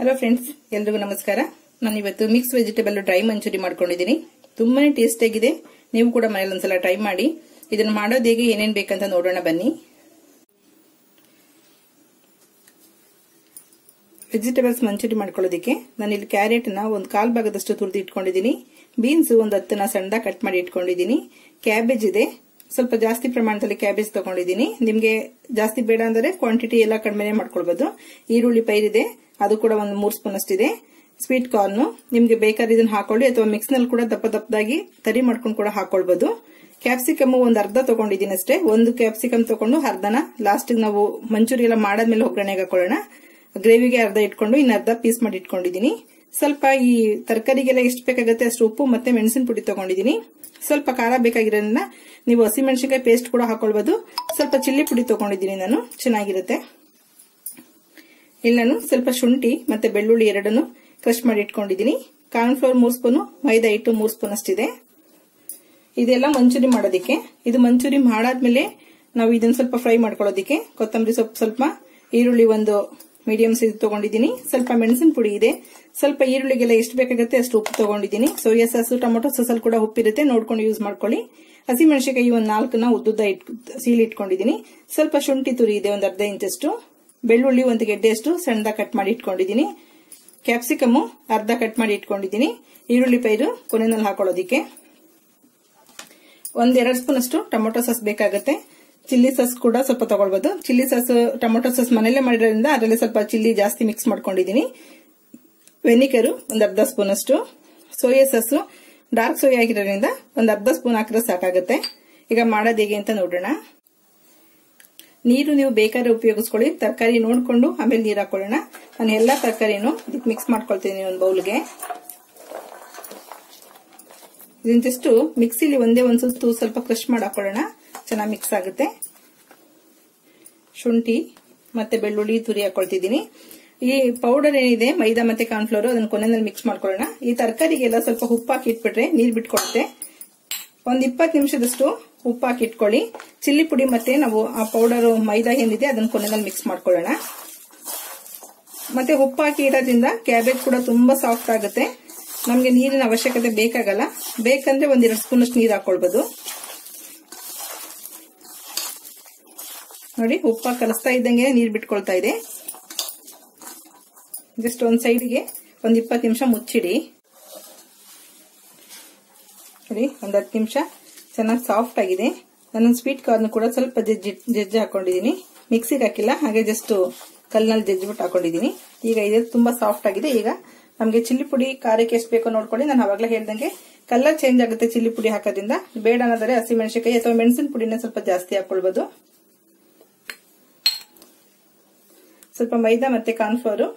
Hello friends, ಎಲ್ರಿಗೂ ನಮಸ್ಕಾರ. ನಾನು ಇವತ್ತು ಮಿಕ್ಸ್ ವೆಜಿಟೇಬಲ್ ಡ್ರೈ ಮಂಚೂರಿ ಮಾಡ್ಕೊಂಡಿದ್ದೀನಿ. ತುಂಬಾನೇ ಟೇಸ್ಟ್ ಆಗಿದೆ. ನೀವು ಕೂಡ ಮನೇಲಿ ಒಂದ್ಸಲ ಟ್ರೈ ಮಾಡಿ. ಇದನ್ನ ಮಾಡೋದು ಹೇಗೆ, ಏನೇನ್ ಬೇಕಂತ ನೋಡೋಣ ಬನ್ನಿ. ವೆಜಿಟೇಬಲ್ಸ್ ಮಂಚೂರಿ ಮಾಡ್ಕೊಳ್ಳೋದಕ್ಕೆ ನಾನು ಇಲ್ಲಿ ಕ್ಯಾರೆಟ್ ನ ಒಂದು 1/4 ಭಾಗದಷ್ಟು ತುರಿದು ಇಟ್ಕೊಂಡಿದ್ದೀನಿ. ಬೀನ್ಸ್ ಒಂದು 10ನ ಸಣ್ಣದಾಗಿ ಕಟ್ ಮಾಡಿ ಇಟ್ಕೊಂಡಿದ್ದೀನಿ. ಕ್ಯಾಬೇಜ್ ಇದೆ, ಸ್ವಲ್ಪ ಜಾಸ್ತಿ ಪ್ರಮಾಣದಲ್ಲಿ ಕ್ಯಾಬೇಜ್ ತಗೊಂಡಿದ್ದೀನಿ. ನಿಮ್ಗೆ ಜಾಸ್ತಿ ಬೇಡ ಅಂದ್ರೆ ಕ್ವಾಂಟಿಟಿ ಎಲ್ಲ ಕಡಿಮೆ ಮಾಡ್ಕೊಳ್ಬಹುದು. ಈರುಳ್ಳಿ ಪೈರಿದೆ, ಅದು ಕೂಡ ಒಂದು 3 ಸ್ಪೂನ್ ಅಷ್ಟಿದೆ. ಸ್ವೀಟ್ ಕಾರ್ನ್ ನಿಮ್ಗೆ ಬೇಕಾದ್ರೆ ಇದನ್ನ ಹಾಕೊಳ್ಳಿ, ಅಥವಾ ಮಿಕ್ಸ್ ನಲ್ಲಿ ಕೂಡ ದಪ್ಪದಾಗಿ ತರಿ ಮಾಡ್ಕೊಂಡು ಕೂಡ ಹಾಕೊಳ್ಬಹುದು. ಕ್ಯಾಪ್ಸಿಕಮ್ ಒಂದು ಅರ್ಧ ತಗೊಂಡಿದ್ದೀನಿ ಅಷ್ಟೇ. ಒಂದು ಕ್ಯಾಪ್ಸಿಕಮ್ ತಗೊಂಡು ಅರ್ಧನ ಲಾಸ್ಟ್ ನಾವು ಮಂಚೂರಿ ಎಲ್ಲ ಮಾಡಾದ್ಮೇಲೆ ಒಗ್ಗರಣೆಗೆ ಹಾಕೊಳ್ಳೋಣ. ಗ್ರೇವಿಗೆ ಅರ್ಧ ಇಟ್ಕೊಂಡು ಇನ್ನು ಅರ್ಧ ಪೀಸ್ ಮಾಡಿ ಇಟ್ಕೊಂಡಿದ್ದೀನಿ. ಸ್ವಲ್ಪ ಈ ತರಕಾರಿಗೆಲ್ಲ ಎಷ್ಟು ಬೇಕಾಗುತ್ತೆ ಅಷ್ಟು ಉಪ್ಪು ಮತ್ತೆ ಮೆಣಸಿನ ಪುಡಿ ತಗೊಂಡಿದ್ದೀನಿ. ಸ್ವಲ್ಪ ಖಾರ ಬೇಕಾಗಿರೋದ್ರಿಂದ ನೀವು ಹಸಿಮೆಣಸಿನಕಾಯಿ ಪೇಸ್ಟ್ ಕೂಡ ಹಾಕೊಳ್ಬಹುದು. ಸ್ವಲ್ಪ ಚಿಲ್ಲಿ ಪುಡಿ ತಗೊಂಡಿದ್ದೀನಿ ನಾನು, ಚೆನ್ನಾಗಿರುತ್ತೆ. ಇಲ್ಲಿ ನಾನು ಸ್ವಲ್ಪ ಶುಂಠಿ ಮತ್ತೆ ಬೆಳ್ಳುಳ್ಳಿ ಎರಡನ್ನು ಕ್ರಶ್ ಮಾಡಿ ಇಟ್ಕೊಂಡಿದ್ದೀನಿ. ಕಾರ್ನ್ ಫ್ಲೋರ್ 3 ಸ್ಪೂನ್, ಮೈದಾ ಹಿಟ್ಟು 3 ಸ್ಪೂನ್ ಅಷ್ಟಿದೆ. ಇದೆಲ್ಲ ಮಂಚೂರಿ ಮಾಡೋದಿಕ್ಕೆ. ಇದು ಮಂಚೂರಿ ಮಾಡಾದ್ಮೇಲೆ ನಾವು ಇದನ್ನ ಸ್ವಲ್ಪ ಫ್ರೈ ಮಾಡ್ಕೊಳ್ಳೋದಿಕ್ಕೆ ಕೊತ್ತಂಬರಿ ಸೊಪ್ಪು, ಸ್ವಲ್ಪ ಈರುಳ್ಳಿ ಒಂದು ಮೀಡಿಯಂ ಸೈಜ್ ತಗೊಂಡಿದ್ದೀನಿ. ಸ್ವಲ್ಪ ಮೆಣಸಿನ ಪುಡಿ ಇದೆ. ಸ್ವಲ್ಪ ಈರುಳ್ಳಿಗೆಲ್ಲ ಎಷ್ಟು ಬೇಕಾಗುತ್ತೆ ಅಷ್ಟು ಉಪ್ಪು ತಗೊಂಡಿದ್ದೀನಿ. ಸೋಯಾ ಸಾಸು, ಟೊಮೊಟೊ ಸಾಸಲ್ಲಿ ಕೂಡ ಉಪ್ಪಿರುತ್ತೆ, ನೋಡ್ಕೊಂಡು ಯೂಸ್ ಮಾಡ್ಕೊಳ್ಳಿ. ಹಸಿಮೆಣಸಿನಕಾಯಿ ಒಂದು 4ನ ಉದ್ದುದ್ದ ಸೀಲಿ ಇಟ್ಕೊಂಡಿದ್ದೀನಿ. ಸ್ವಲ್ಪ ಶುಂಠಿ ತುರಿ ಇದೆ, ಒಂದು ಅರ್ಧ ಇಂಚಷ್ಟು. ಬೆಳ್ಳುಳ್ಳಿ ಒಂದು ಗೆಡ್ಡೆಯಷ್ಟು ಸಣ್ಣದಾಗಿ ಕಟ್ ಮಾಡಿ ಇಟ್ಕೊಂಡಿದ್ದೀನಿ. ಕ್ಯಾಪ್ಸಿಕಮ್ ಅರ್ಧ ಕಟ್ ಮಾಡಿ ಇಟ್ಕೊಂಡಿದ್ದೀನಿ. ಈರುಳ್ಳಿ ಪೈರು ಕೊನೆಯಲ್ಲಿ ಹಾಕೊಳ್ಳೋದಿಕ್ಕೆ. 1-2 ಸ್ಪೂನ್ ಅಷ್ಟು ಟೊಮೊಟೊ ಸಾಸ್ ಬೇಕಾಗುತ್ತೆ. ಚಿಲ್ಲಿ ಸಾಸ್ ಕೂಡ ಸ್ವಲ್ಪ ತಗೊಳ್ಬಹುದು. ಚಿಲ್ಲಿ ಸಾಸ್, ಟೊಮೊಟೊ ಸಾಸ್ ಮನೆಯಲ್ಲೇ ಮಾಡಿರೋದ್ರಿಂದ ಅದರಲ್ಲಿ ಸ್ವಲ್ಪ ಚಿಲ್ಲಿ ಜಾಸ್ತಿ ಮಿಕ್ಸ್ ಮಾಡ್ಕೊಂಡಿದ್ದೀನಿ. ವೆನಿಗರ್ ಒಂದು ಅರ್ಧ ಸ್ಪೂನ್ ಅಷ್ಟು. ಸೋಯಾ ಸಾಸು ಡಾರ್ಕ್ ಸೋಯಾ ಆಗಿರೋದ್ರಿಂದ ಒಂದು ಅರ್ಧ ಸ್ಪೂನ್ ಹಾಕಿದ್ರೆ ಸಾಕಾಗುತ್ತೆ. ಈಗ ಮಾಡೋದು ಹೇಗೆ ಅಂತ ನೋಡೋಣ. ನೀರು ನೀವು ಬೇಕಾದ್ರೆ ಉಪಯೋಗಿಸ್ಕೊಳ್ಳಿ, ತರಕಾರಿ ನೋಡ್ಕೊಂಡು ಆಮೇಲೆ ನೀರು ಹಾಕೊಳ್ಳೋಣ. ನಾನು ಎಲ್ಲಾ ತರಕಾರಿನೂ ಇದಕ್ಕೆ ಮಿಕ್ಸ್ ಮಾಡ್ಕೊಳ್ತೀನಿ ಒಂದು ಬೌಲ್ಗೆ. ಇದನ್ನ ಜಸ್ಟ್ ಮಿಕ್ಸಿಲಿ ಒಂದೇ ಒಂದು ಸುತ್ತು ಸ್ವಲ್ಪ ಕ್ರಶ್ ಮಾಡಿ ಹಾಕೊಳ್ಳೋಣ, ಚೆನ್ನಾಗಿ ಮಿಕ್ಸ್ ಆಗುತ್ತೆ. ಶುಂಠಿ ಮತ್ತೆ ಬೆಳ್ಳುಳ್ಳಿ ತುರಿ ಹಾಕೊಳ್ತಿದ್ದೀನಿ. ಈ ಪೌಡರ್ ಏನಿದೆ ಮೈದಾ ಮತ್ತೆ ಕಾರ್ನ್ಫ್ಲೋರ್, ಅದನ್ನ ಕೊನೆಯಲ್ಲಿ ಮಿಕ್ಸ್ ಮಾಡ್ಕೊಳ್ಳೋಣ. ಈ ತರಕಾರಿಗೆಲ್ಲ ಸ್ವಲ್ಪ ಉಪ್ಪು ಹಾಕಿ ಇಟ್ಬಿಟ್ರೆ ನೀರ್ ಬಿಟ್ಕೊಡುತ್ತೆ. ಒಂದ್ 20 ನಿಮಿಷದಷ್ಟು ಉಪ್ಪು ಹಾಕಿ ಇಟ್ಕೊಳ್ಳಿ. ಚಿಲ್ಲಿ ಪುಡಿ ಮತ್ತೆ ನಾವು ಆ ಪೌಡರ್ ಮೈದಾ ಏನಿದೆ ಅದನ್ನ ಕೊನೆಯಲ್ಲಿ ಮಿಕ್ಸ್ ಮಾಡ್ಕೊಳ್ಳೋಣ. ಮತ್ತೆ ಉಪ್ಪು ಹಾಕಿ ಇಡೋದ್ರಿಂದ ಕ್ಯಾಬೇಜ್ ಕೂಡ ತುಂಬಾ ಸಾಫ್ಟ್ ಆಗುತ್ತೆ. ನಮ್ಗೆ ನೀರಿನ ಅವಶ್ಯಕತೆ ಬೇಕಾಗಲ್ಲ. ಬೇಕಂದ್ರೆ 1-2 ಸ್ಪೂನ್ ಅಷ್ಟು ನೀರು ಹಾಕೊಳ್ಬಹುದು. ನೋಡಿ, ಉಪ್ಪ ಕಲಿಸ್ತಾ ಇದ್ದಂಗೆ ನೀರು ಬಿಟ್ಕೊಳ್ತಾ ಇದೆ. ಜಸ್ಟ್ ಒಂದ್ ಸೈಡ್ಗೆ ಒಂದ್ 20 ನಿಮಿಷ ಮುಚ್ಚಿಡಿ. ನೋಡಿ, ಒಂದ್ 10 ನಿಮಿಷ ಚೆನ್ನಾಗಿ ಸಾಫ್ಟ್ ಆಗಿದೆ. ನಾನು ಸ್ವೀಟ್ ಕಾರ್ನ್ ಕೂಡ ಸ್ವಲ್ಪ ಜಜ್ಜಿ ಹಾಕೊಂಡಿದ್ದೀನಿ. ಮಿಕ್ಸಿಗೆ ಹಾಕಿಲ್ಲ, ಹಾಗೆ ಜಸ್ಟ್ ಕಲ್ಲಿನಲ್ಲಿ ಜಜ್ಜಿಬಿಟ್ಟು ಹಾಕೊಂಡಿದ್ದೀನಿ. ಈಗ ಇದು ತುಂಬಾ ಸಾಫ್ಟ್ ಆಗಿದೆ. ಈಗ ನಮ್ಗೆ ಚಿಲ್ಲಿ ಪುಡಿ ಖಾರಕ್ಕೆ ಎಷ್ಟು ಬೇಕೋ ನೋಡ್ಕೊಳ್ಳಿ. ನಾನು ಅವಾಗಲೇ ಹೇಳ್ದಂಗೆ ಕಲರ್ ಚೇಂಜ್ ಆಗುತ್ತೆ ಚಿಲ್ಲಿ ಪುಡಿ ಹಾಕೋದ್ರಿಂದ. ಬೇಡ ಅನ್ನೋದ್ರೆ ಹಸಿಮೆಣಸಿನಕಾಯಿ ಅಥವಾ ಮೆಣಸಿನ ಪುಡಿನ ಸ್ವಲ್ಪ ಜಾಸ್ತಿ ಹಾಕೊಳ್ಬಹುದು. ಸ್ವಲ್ಪ ಮೈದಾ ಮತ್ತೆ ಕಾರ್ನ್ಫ್ಲೋರ್,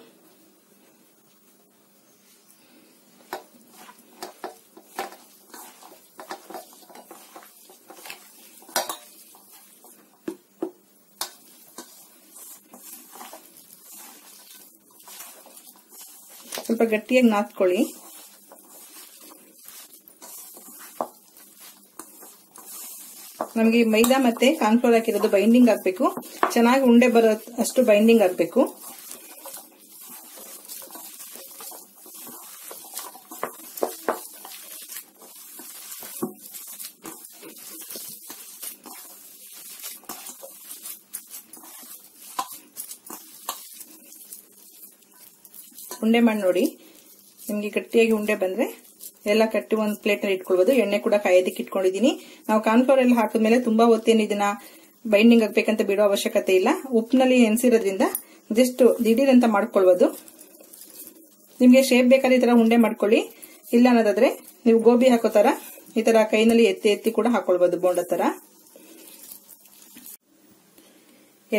ಸ್ವಲ್ಪ ಗಟ್ಟಿಯಾಗಿ ನಾದ್ಕೊಳ್ಳಿ. ನಮಗೆ ಮೈದಾ ಮತ್ತೆ ಕಾರ್ನ್ಫ್ಲೋರ್ ಹಾಕಿರೋದು ಬೈಂಡಿಂಗ್ ಆಗ್ಬೇಕು, ಚೆನ್ನಾಗಿ ಉಂಡೆ ಬರೋ ಅಷ್ಟು ಬೈಂಡಿಂಗ್ ಆಗ್ಬೇಕು. ಉಂಡೆ ಮಾಡಿ ನೋಡಿ. ನಿಮ್ಗೆ ಗಟ್ಟಿಯಾಗಿ ಉಂಡೆ ಬಂದ್ರೆ ಎಲ್ಲ ಕಟ್ಟಿ ಒಂದು ಪ್ಲೇಟ್ ನಲ್ಲಿ ಇಟ್ಕೊಳ್ಬಹುದು. ಎಣ್ಣೆ ಕೂಡ ಕಾಯೋದಕ್ಕೆ ಇಟ್ಕೊಂಡಿದ್ದೀನಿ. ನಾವು ಕಾರ್ನ್ಫ್ಲೋರ್ ಎಲ್ಲ ಹಾಕಿದ್ಮೇಲೆ ತುಂಬಾ ಹೊತ್ತೇನು ಇದನ್ನ ಬೈಂಡಿಂಗ್ ಆಗ್ಬೇಕಂತ ಬಿಡೋ ಅವಶ್ಯಕತೆ ಇಲ್ಲ. ಉಪ್ಪಿನಲ್ಲಿ ನೆನೆಸಿರೋದ್ರಿಂದ ಜಸ್ಟ್ ದಿಢೀರಂತ ಮಾಡ್ಕೊಳ್ಬಹುದು. ನಿಮ್ಗೆ ಶೇಪ್ ಬೇಕಾದ್ರೆ ಈ ತರ ಉಂಡೆ ಮಾಡ್ಕೊಳ್ಳಿ. ಇಲ್ಲ ಅನ್ನೋದಾದ್ರೆ ನೀವು ಗೋಬಿ ಹಾಕೋ ತರ ಈ ತರ ಕೈನಲ್ಲಿ ಎತ್ತಿ ಕೂಡ ಹಾಕೊಳ್ಬಹುದು, ಬೋಂಡ ತರ.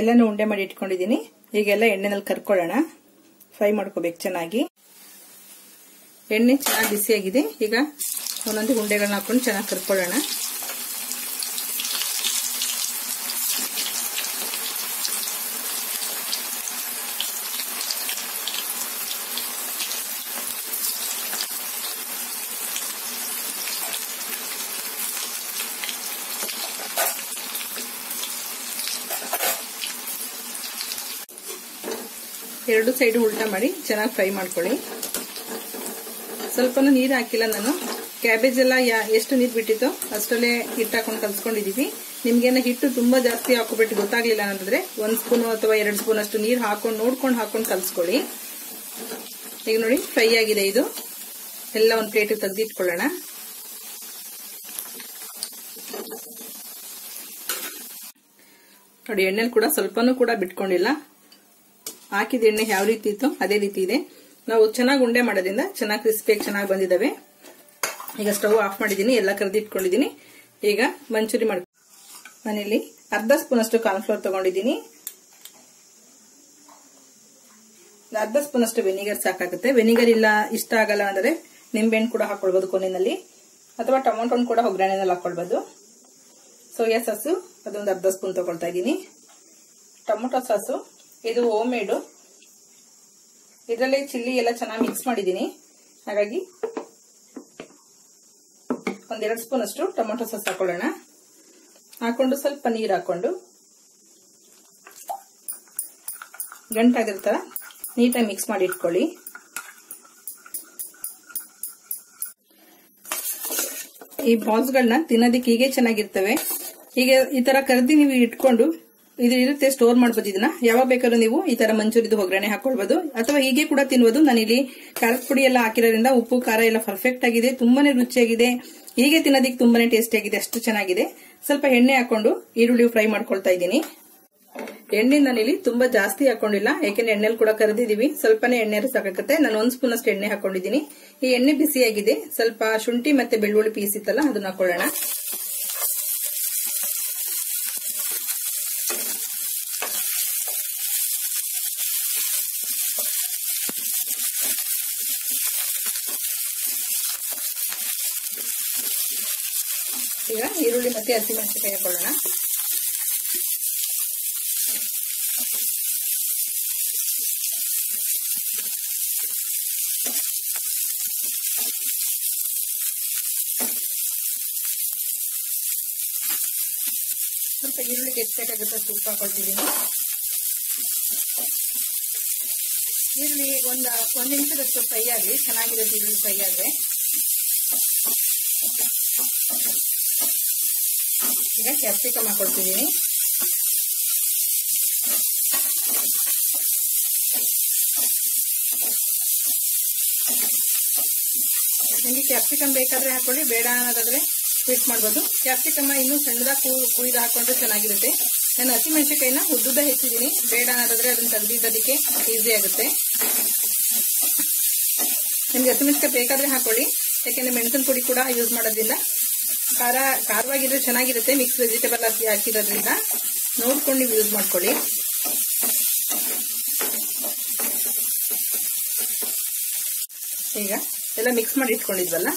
ಎಲ್ಲಾನು ಉಂಡೆ ಮಾಡಿ ಇಟ್ಕೊಂಡಿದ್ದೀನಿ. ಈಗೆಲ್ಲ ಎಣ್ಣೆನಲ್ಲಿ ಕರ್ಕೊಳ್ಳೋಣ. ಫ್ರೈ ಮಾಡ್ಕೋಬೇಕು ಚೆನ್ನಾಗಿ. ಎಣ್ಣೆ ಚೆನ್ನಾಗಿ ಬಿಸಿಯಾಗಿದೆ. ಈಗ ಒಂದೊಂದು ಉಂಡೆಗಳನ್ನ ಹಾಕೊಂಡು ಚೆನ್ನಾಗಿ ಕರ್ಕೊಳ್ಳೋಣ. ಎರಡು ಸೈಡ್ ಉಲ್ಟಾ ಮಾಡಿ ಚೆನ್ನಾಗಿ ಫ್ರೈ ಮಾಡ್ಕೊಳ್ಳಿ. ಸ್ವಲ್ಪನೂ ನೀರು ಹಾಕಿಲ್ಲ ನಾನು. ಕ್ಯಾಬೇಜ್ ಎಲ್ಲ ಎಷ್ಟು ನೀರು ಬಿಟ್ಟಿತ್ತೋ ಅಷ್ಟರಲ್ಲೇ ಹಿಟ್ಟು ಹಾಕೊಂಡು ಕಲ್ಸ್ಕೊಂಡಿದೀವಿ. ನಿಮ್ಗೇನ ಹಿಟ್ಟು ತುಂಬಾ ಜಾಸ್ತಿ ಹಾಕೋಬಿಟ್ಟು ಗೊತ್ತಾಗ್ಲಿಲ್ಲ ಅಂತಂದ್ರೆ 1 ಸ್ಪೂನ್ ಅಥವಾ 2 ಸ್ಪೂನ್ ಅಷ್ಟು ನೀರು ನೋಡ್ಕೊಂಡು ಹಾಕೊಂಡು ಕಲ್ಸ್ಕೊಳ್ಳಿ. ಈಗ ನೋಡಿ ಫ್ರೈ ಆಗಿದೆ. ಇದು ಎಲ್ಲ ಒಂದು ಪ್ಲೇಟ್ ತೆಗೆದಿಟ್ಕೊಳ್ಳೋಣ. ನೋಡಿ ಎಣ್ಣೆಲಿ ಕೂಡ ಸ್ವಲ್ಪನೂ ಕೂಡ ಬಿಟ್ಕೊಂಡಿಲ್ಲ. ಹಾಕಿದ ಎಣ್ಣೆ ಯಾವ ರೀತಿ ಇತ್ತು ಅದೇ ರೀತಿ ಇದೆ. ನಾವು ಚೆನ್ನಾಗಿ ಉಂಡೆ ಮಾಡೋದ್ರಿಂದ ಚೆನ್ನಾಗಿ ಕ್ರಿಸ್ಪಿಯಾಗಿ ಚೆನ್ನಾಗಿ ಬಂದಿದ್ದಾವೆ. ಈಗ ಸ್ಟವ್ ಆಫ್ ಮಾಡಿದೀನಿ, ಎಲ್ಲ ಕರೆದಿಟ್ಕೊಂಡಿದೀನಿ. ಈಗ ಮಂಚೂರಿ ಮಾಡಿ ನಾನಿಲ್ಲಿ ಅರ್ಧ ಸ್ಪೂನ್ ಅಷ್ಟು ಕಾರ್ನ್ಫ್ಲೋರ್ ತಗೊಂಡಿದ್ದೀನಿ. ಅರ್ಧ ಸ್ಪೂನ್ ಅಷ್ಟು ವೆನಿಗರ್ ಸಾಕಾಗುತ್ತೆ. ವೆನಿಗರ್ ಇಲ್ಲ ಇಷ್ಟ ಆಗಲ್ಲ ಅಂದ್ರೆ ನಿಂಬೆಹಣ್ಣು ಕೂಡ ಹಾಕೊಳ್ಬಹುದು ಕೊನೆಯಲ್ಲಿ, ಅಥವಾ ಟೊಮೊಟೊ ಕೂಡ ಒಗ್ಗರಣೆನಲ್ಲಿ ಹಾಕೊಳ್ಬಹುದು. ಸೋಯಾ ಸಾಸು ಅದೊಂದು ಅರ್ಧ ಸ್ಪೂನ್ ತಗೊಳ್ತಾ ಇದ್ದೀನಿ. ಟೊಮೊಟೊ ಸಾಸು ಇದು ಹೋಮ್ ಮೇಡ್, ಇದರಲ್ಲಿ ಚಿಲ್ಲಿ ಎಲ್ಲ ಚೆನ್ನಾಗಿ ಮಿಕ್ಸ್ ಮಾಡಿದ್ದೀನಿ. ಹಾಗಾಗಿ 1-2 ಸ್ಪೂನ್ ಅಷ್ಟು ಟೊಮೊಟೊ ಸಾಸ್ ಹಾಕೊಳ್ಳೋಣ. ಹಾಕೊಂಡು ಸ್ವಲ್ಪ ನೀರು ಹಾಕೊಂಡು ಗಂಟಾಗಿರ್ತಾರ ನೀಟಾಗಿ ಮಿಕ್ಸ್ ಮಾಡಿ ಇಟ್ಕೊಳ್ಳಿ. ಈ ಬಾಲ್ಸ್ಗಳನ್ನ ತಿನ್ನೋದಕ್ಕೆ ಹೀಗೆ ಚೆನ್ನಾಗಿರ್ತವೆ. ಈಗ ಈ ತರ ಕರ್ದಿ ನೀವು ಇಟ್ಕೊಂಡು ಇದು ಇರುತ್ತೆ, ಸ್ಟೋರ್ ಮಾಡಬಹುದು. ಇದನ್ನ ಯಾವಾಗ ಬೇಕಾದ್ರೂ ನೀವು ಈ ತರ ಮಂಚೂರಿದು ಒಗ್ಗರಣೆ ಹಾಕೊಳ್ಬಹುದು, ಅಥವಾ ಹೀಗೆ ಕೂಡ ತಿನ್ಬಹುದು. ನಾನಿಲ್ಲಿ ಖಾರದ ಪುಡಿ ಎಲ್ಲ ಹಾಕಿರೋದ್ರಿಂದ ಉಪ್ಪು ಖಾರ ಎಲ್ಲ ಪರ್ಫೆಕ್ಟ್ ಆಗಿದೆ, ತುಂಬಾನೇ ರುಚಿಯಾಗಿದೆ. ಹೀಗೆ ತಿನ್ನೋದಕ್ಕೆ ತುಂಬಾನೇ ಟೇಸ್ಟಿ ಆಗಿದೆ, ಅಷ್ಟು ಚೆನ್ನಾಗಿದೆ. ಸ್ವಲ್ಪ ಎಣ್ಣೆ ಹಾಕೊಂಡು ಈರುಳ್ಳಿ ಫ್ರೈ ಮಾಡ್ಕೊಳ್ತಾ ಇದ್ದೀನಿ. ಎಣ್ಣೆ ನಾನಿಲ್ಲಿ ತುಂಬಾ ಜಾಸ್ತಿ ಹಾಕೊಂಡಿಲ್ಲ, ಯಾಕೆಂದ್ರೆ ಎಣ್ಣೆಲಿ ಕೂಡ ಕರೆದಿದೀವಿ. ಸ್ವಲ್ಪನೇ ಎಣ್ಣೆ ಸಾಕಾಗುತ್ತೆ. ನಾನು 1 ಸ್ಪೂನ್ ಅಷ್ಟು ಎಣ್ಣೆ ಹಾಕೊಂಡಿದ್ದೀನಿ. ಈ ಎಣ್ಣೆ ಬಿಸಿಯಾಗಿದೆ. ಸ್ವಲ್ಪ ಶುಂಠಿ ಮತ್ತೆ ಬೆಳ್ಳುಳ್ಳಿ ಪೀಸ್ ಇತ್ತಲ್ಲ ಅದನ್ನ ಹಾಕೊಳ್ಳೋಣ. ಈಗ ಈರುಳ್ಳಿ ಮತ್ತೆ ಹಸಿಮೆಣಸಿನಕಾಯಿ ಹಾಕೊಳ್ಳೋಣ. ಸ್ವಲ್ಪ ಈರುಳ್ಳಿಗೆ ಎಷ್ಟು ಬೇಕಾಗುತ್ತೆ ಅಷ್ಟು ಉಪ್ಪು ಹಾಕೊಳ್ತಿದ್ದೀನಿ. ಈರುಳ್ಳಿ ಒಂದು ನಿಮಿಷದಷ್ಟು ಫ್ರೈ ಆಗಲಿ, ಚೆನ್ನಾಗಿರುತ್ತೆ ಈರುಳ್ಳಿ ಫ್ರೈ ಆದ್ರೆ. ಈಗ ಕ್ಯಾಪ್ಸಿಕಮ್ ಹಾಕೊಳ್ತಿದ್ದೀನಿ. ನಿಮಗೆ ಕ್ಯಾಪ್ಸಿಕಮ್ ಬೇಕಾದ್ರೆ ಹಾಕೊಳ್ಳಿ, ಬೇಡ ಅನ್ನೋದಾದ್ರೆ ಸ್ವಿಚ್ ಮಾಡಬಹುದು. ಕ್ಯಾಪ್ಸಿಕಮ್ ಇನ್ನೂ ಸಣ್ಣದಾಗಿ ಕುಯ್ದು ಹಾಕೊಂಡ್ರೆ ಚೆನ್ನಾಗಿರುತ್ತೆ. ನಾನು ಹಸಿಮೆಣಸಿನಕಾಯಿನ ಉದ್ದುದ್ದ ಹೆಚ್ಚಿದ್ದೀನಿ, ಬೇಡ ಅನ್ನೋದಾದ್ರೆ ಅದನ್ನ ತೆಗೆದಿದ್ದಕ್ಕೆ ಈಸಿ ಆಗುತ್ತೆ. ನಿಮ್ಗೆ ಹಸಿಮೆಣಸಿನಕಾಯಿ ಬೇಕಾದ್ರೆ ಹಾಕೊಳ್ಳಿ, ಯಾಕೆಂದ್ರೆ ಮೆಣಸಿನ ಪುಡಿ ಕೂಡ ಯೂಸ್ ಮಾಡೋದ್ರಿಂದ ಖಾರವಾಗಿದ್ರೆ ಚೆನ್ನಾಗಿರುತ್ತೆ. ಮಿಕ್ಸ್ ವೆಜಿಟೇಬಲ್ ಹಾಕಿರೋದ್ರಿಂದ ನೋಡ್ಕೊಂಡು ನೀವು ಯೂಸ್ ಮಾಡ್ಕೊಳ್ಳಿ. ಈಗ ಎಲ್ಲ ಮಿಕ್ಸ್ ಮಾಡಿ ಇಟ್ಕೊಂಡಿದ್ವಲ್ಲ,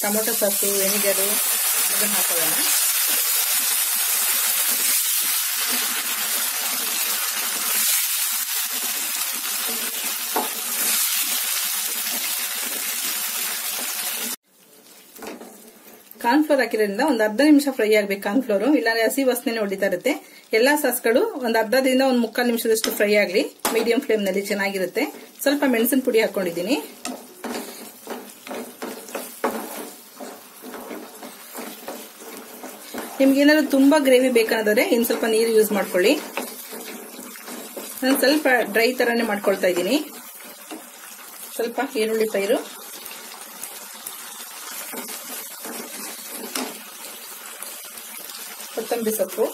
ಟೊಮೊಟೊ ಸಾಸು, ವೆನಿಗರು ಅದನ್ನ ಹಾಕೊಳ್ಳೋಣ. ಕಾರ್ನ್ಫ್ಲೋರ್ ಹಾಕಿರೋದ್ರಿಂದ ಒಂದು ಅರ್ಧ ನಿಮಿಷ ಫ್ರೈ ಆಗ್ಬೇಕು ಕಾರ್ನ್ಫ್ಲೋರ್, ಇಲ್ಲಾಂದ್ರೆ ಹಸಿ ವಾಸನೆ ಹೊಡಿತಾ ಇರುತ್ತೆ. ಎಲ್ಲಾ ಸಾಸ್ಗಳು ಒಂದು ಅರ್ಧದಿಂದ ಒಂದು 3/4 ನಿಮಿಷದಷ್ಟು ಫ್ರೈ ಆಗಲಿ, ಮೀಡಿಯಂ ಫ್ಲೇಮ್ ನಲ್ಲಿ ಚೆನ್ನಾಗಿರುತ್ತೆ. ಸ್ವಲ್ಪ ಮೆಣಸಿನ ಪುಡಿ ಹಾಕೊಂಡಿದ್ದೀನಿ. ನಿಮ್ಗೆ ಏನಾದ್ರು ತುಂಬಾ ಗ್ರೇವಿ ಬೇಕಂದ್ರೆ ಇನ್ನು ಸ್ವಲ್ಪ ನೀರು ಯೂಸ್ ಮಾಡ್ಕೊಳ್ಳಿ. ನಾನು ಸ್ವಲ್ಪ ಡ್ರೈ ತರಾನೇ ಮಾಡ್ಕೊಳ್ತಾ ಇದ್ದೀನಿ. ಸ್ವಲ್ಪ ಈರುಳ್ಳಿ ಪೈರು, ಕೊತ್ತಂಬರಿ ಸೊಪ್ಪು,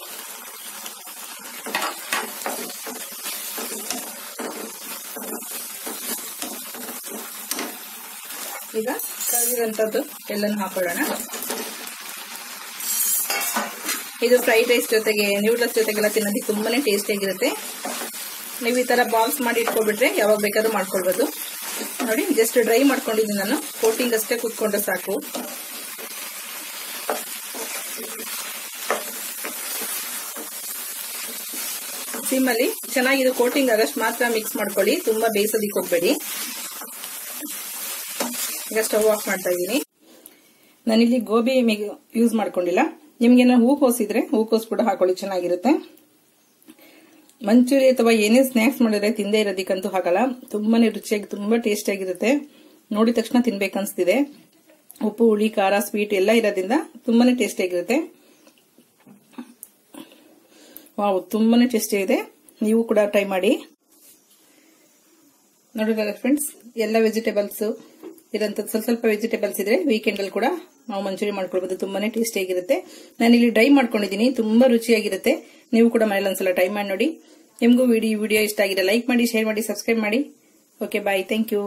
ಈಗ ಕರಿದಿರುವಂತದ್ದು ಎಲ್ಲನೂ ಹಾಕೊಳ್ಳೋಣ. ಇದು ಫ್ರೈಡ್ ರೈಸ್ ಜೊತೆಗೆ, ನ್ಯೂಡಲ್ಸ್ ಜೊತೆಗೆಲ್ಲ ತಿನ್ನೋದಕ್ಕೆ ತುಂಬಾನೇ ಟೇಸ್ಟಿ ಆಗಿರುತ್ತೆ. ನೀವು ಈ ತರ ಬಾಲ್ಸ್ ಮಾಡಿ ಇಟ್ಕೊಬಿಟ್ರೆ ಯಾವಾಗ ಬೇಕಾದ್ರೂ ಮಾಡ್ಕೊಳ್ಬಹುದು. ನೋಡಿ, ಜಸ್ಟ್ ಡ್ರೈ ಮಾಡ್ಕೊಂಡಿದ್ದೀನಿ ನಾನು, ಕೋಟಿಂಗ್ ಅಷ್ಟೇ ಕೂತ್ಕೊಂಡ್ರೆ ಸಾಕು. ಸಿಮ್ಮಲ್ಲಿ ಚೆನ್ನಾಗಿದು ಕೋಟಿಂಗ್ ಆಗಷ್ಟು ಮಾತ್ರ ಮಿಕ್ಸ್ ಮಾಡ್ಕೊಳ್ಳಿ, ತುಂಬಾ ಬೇಯಿಸೋದಿಕ್ಕೆ ಹೋಗ್ಬೇಡಿ. ಈಗ ಸ್ಟವ್ ಆಫ್ ಮಾಡ್ತಾ ಇದ್ದೀನಿ. ನಾನಿಲ್ಲಿ ಗೋಬಿ ಯೂಸ್ ಮಾಡ್ಕೊಂಡಿಲ್ಲ. ನಿಮ್ಗೆ ಹೂಕೋಸಿದ್ರೆ ಹೂಕೋಸ್ ಕೂಡ ಹಾಕೊಳ್ಳಿ, ಚೆನ್ನಾಗಿರುತ್ತೆ. ಮಂಚೂರಿ ಅಥವಾ ಏನೇ ಸ್ನಾಕ್ಸ್ ಮಾಡಿದ್ರೆ ತಿಂದೇ ಇರೋದಕ್ಕಂತೂ ಆಗಲ್ಲ. ತುಂಬಾನೇ ರುಚಿಯಾಗಿ ತುಂಬಾ ಟೇಸ್ಟ್ ಆಗಿರುತ್ತೆ. ನೋಡಿದ ತಕ್ಷಣ ತಿನ್ಬೇಕನ್ಸ್ತಿದೆ. ಉಪ್ಪು, ಹುಳಿ, ಖಾರ, ಸ್ವೀಟ್ ಎಲ್ಲ ಇರೋದ್ರಿಂದ ತುಂಬಾನೇ ಟೇಸ್ಟ್ ಆಗಿರುತ್ತೆ. ವಾವ್, ತುಂಬಾನೇ ಟೇಸ್ಟಿ ಇದೆ. ನೀವು ಕೂಡ ಟ್ರೈ ಮಾಡಿ. ನೋಡಿರಲ್ಲ ಫ್ರೆಂಡ್ಸ್, ಎಲ್ಲ ವೆಜಿಟೇಬಲ್ಸ್ ಇರೋಂಥದ್ದು ಸ್ವಲ್ಪ ವೆಜಿಟೇಬಲ್ಸ್ ಇದ್ರೆ ವೀಕೆಂಡ್ ಅಲ್ಲಿ ಕೂಡ ನಾವು ಮಂಚೂರಿ ಮಾಡ್ಕೊಳ್ಬಹುದು. ತುಂಬಾನೇ ಟೇಸ್ಟಿ ಆಗಿರುತ್ತೆ. ನಾನಿಲ್ಲಿ ಡ್ರೈ ಮಾಡ್ಕೊಂಡಿದ್ದೀನಿ. ತುಂಬಾ ರುಚಿಯಾಗಿರುತ್ತೆ. ನೀವು ಕೂಡ ಮನೇಲಿ ಒಂದ್ಸಲ ಟ್ರೈ ಮಾಡಿ ನೋಡಿ. ನಿಮಗೂ ವಿಡಿಯೋ ಇಷ್ಟ ಆಗಿದೆ ಲೈಕ್ ಮಾಡಿ, ಶೇರ್ ಮಾಡಿ, ಸಬ್ಸ್ಕ್ರೈಬ್ ಮಾಡಿ. Okay, bye. Thank you.